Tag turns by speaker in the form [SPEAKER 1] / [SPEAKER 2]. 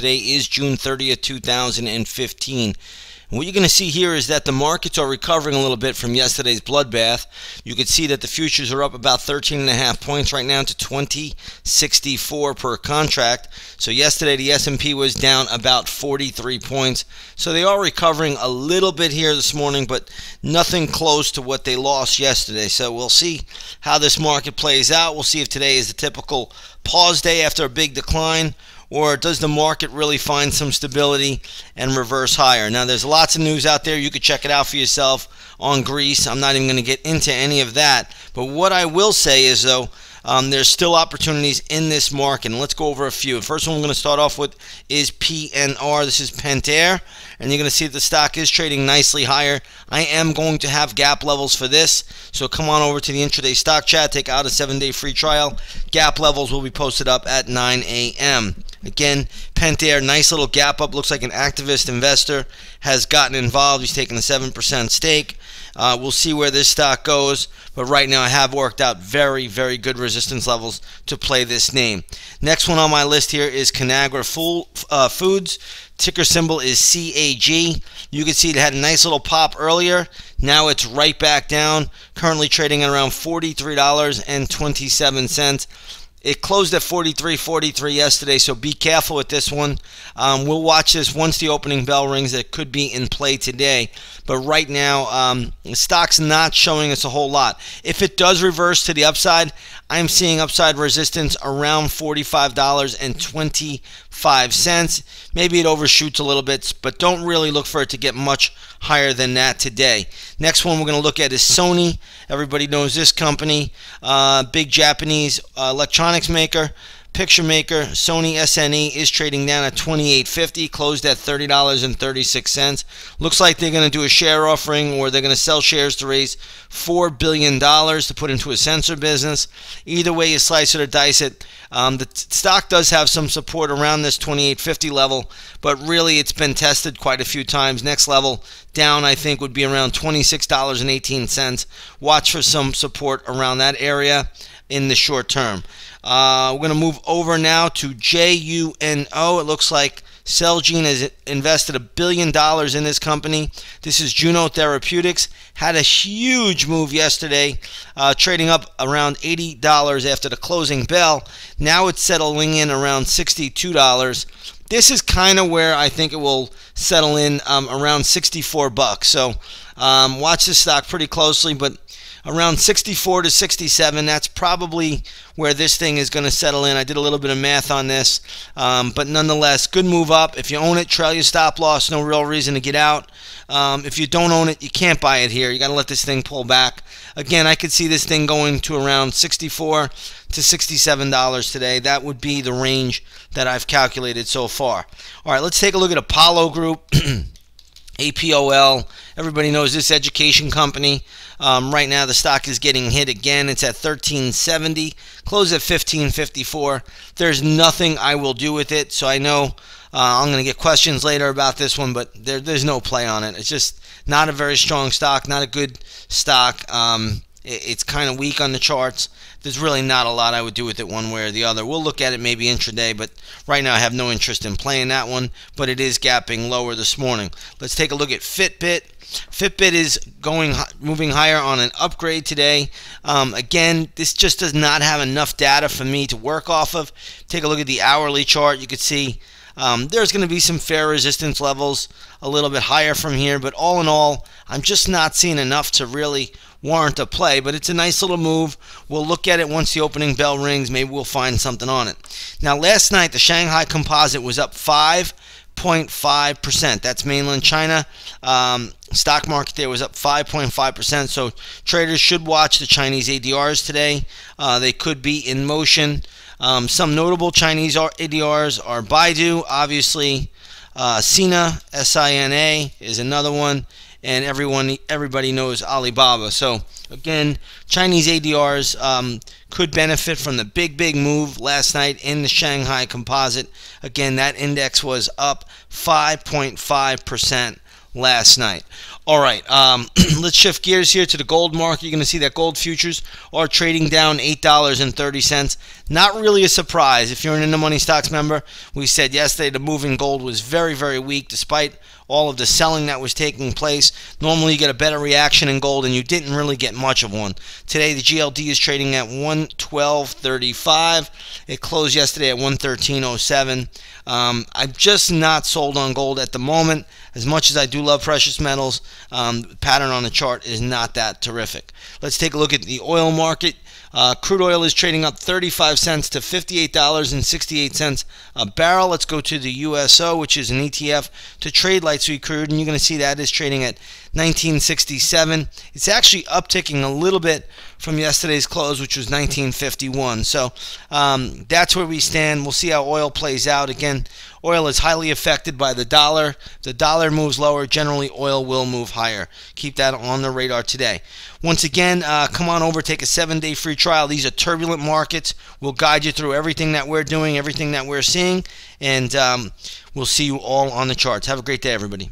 [SPEAKER 1] Today is June 30th, 2015. And what you're going to see here is that the markets are recovering a little bit from yesterday's bloodbath. You can see that the futures are up about 13.5 points right now to 20.64 per contract. So yesterday the S&P was down about 43 points. So they are recovering a little bit here this morning, but nothing close to what they lost yesterday. So we'll see how this market plays out. We'll see if today is the typical pause day after a big decline, or does the market really find some stability and reverse higher? Now, there's lots of news out there. You could check it out for yourself on Greece. I'm not even going to get into any of that. But what I will say is, though, there's still opportunities in this market. And let's go over a few. The first one we're going to start off with is PNR. This is Pentair. And you're going to see that the stock is trading nicely higher. I am going to have gap levels for this. So come on over to the intraday stock chat. Take out a 7-day free trial. Gap levels will be posted up at 9 a.m. Again, Pentair, nice little gap up. Looks like an activist investor has gotten involved. He's taking a 7% stake. We'll see where this stock goes. But right now I have worked out very, very good resistance levels to play this name. Next one on my list here is Conagra Foods. Ticker symbol is CAG. You can see it had a nice little pop earlier. Now it's right back down. Currently trading at around $43.27. It closed at $43.43 yesterday, so be careful with this one. We'll watch this once the opening bell rings. It could be in play today. But right now, the stock's not showing us a whole lot. If it does reverse to the upside, I'm seeing upside resistance around $45.25. Maybe it overshoots a little bit, but don't really look for it to get much higher than that today. Next one we're going to look at is Sony. Everybody knows this company. Big Japanese electronics maker. Picture maker, Sony SNE, is trading down at $28.50, closed at $30.36. Looks like they're going to do a share offering, or they're going to sell shares to raise $4 billion to put into a sensor business. Either way you slice it or dice it, the stock does have some support around this $28.50 level, but really it's been tested quite a few times. Next level down, I think, would be around $26.18. Watch for some support around that area in the short term. We're going to move over now to JUNO. It looks like Celgene has invested $1 billion in this company. This is Juno Therapeutics. Had a huge move yesterday, trading up around $80 after the closing bell. Now it's settling in around $62. This is kind of where I think it will settle in, around 64 bucks. So watch this stock pretty closely, but around 64 to 67, that's probably where this thing is going to settle in. I did a little bit of math on this, but nonetheless, good move up. If you own it, trail your stop loss. No real reason to get out. If you don't own it, you can't buy it here. You got to let this thing pull back. Again, I could see this thing going to around $64 to $67 today. That would be the range that I've calculated so far. All right, let's take a look at Apollo Group. APOL, everybody knows this education company. Right now the stock is getting hit again. It's at $13.70, closed at $15.54. There's nothing I will do with it, so I know I'm going to get questions later about this one, but there's no play on it. It's just not a very strong stock, not a good stock. It's kind of weak on the charts. There's really not a lot I would do with it one way or the other. We'll look at it maybe intraday, but right now I have no interest in playing that one, but it is gapping lower this morning. Let's take a look at Fitbit. Fitbit is moving higher on an upgrade today. Again, this just does not have enough data for me to work off of. Take a look at the hourly chart. You can see there's going to be some fair resistance levels a little bit higher from here, but all in all, I'm just not seeing enough to really warrant a play, but it's a nice little move. We'll look at it once the opening bell rings. Maybe we'll find something on it. Now, last night, the Shanghai Composite was up 5.5%. That's mainland China. Stock market there was up 5.5%, so traders should watch the Chinese ADRs today. They could be in motion. Some notable Chinese ADRs are Baidu, obviously. Sina, SINA is another one. And everybody knows Alibaba. So again, Chinese ADRs could benefit from the big move last night in the Shanghai Composite. Again, that index was up 5.5% last night. All right, let's shift gears here to the gold market. You're going to see that gold futures are trading down $8.30. Not really a surprise. If you're an In The Money Stocks member, we said yesterday the move in gold was very, very weak despite all of the selling that was taking place. Normally you get a better reaction in gold, and you didn't really get much of one. Today the GLD is trading at 112.35. It closed yesterday at 113.07. I'm just not sold on gold at the moment. As much as I do love precious metals, the pattern on the chart is not that terrific. Let's take a look at the oil market. Crude oil is trading up 35 cents to $58.68 a barrel. Let's go to the USO, which is an ETF to trade light sweet crude, and you're going to see that is trading at 1967. It's actually upticking a little bit from yesterday's close, which was 1951. So that's where we stand. We'll see how oil plays out. Again, oil is highly affected by the dollar. If the dollar moves lower, generally oil will move higher. Keep that on the radar today. Once again, come on over, take a 7-day free trial. These are turbulent markets. We'll guide you through everything that we're doing, everything that we're seeing, and we'll see you all on the charts. Have a great day, everybody.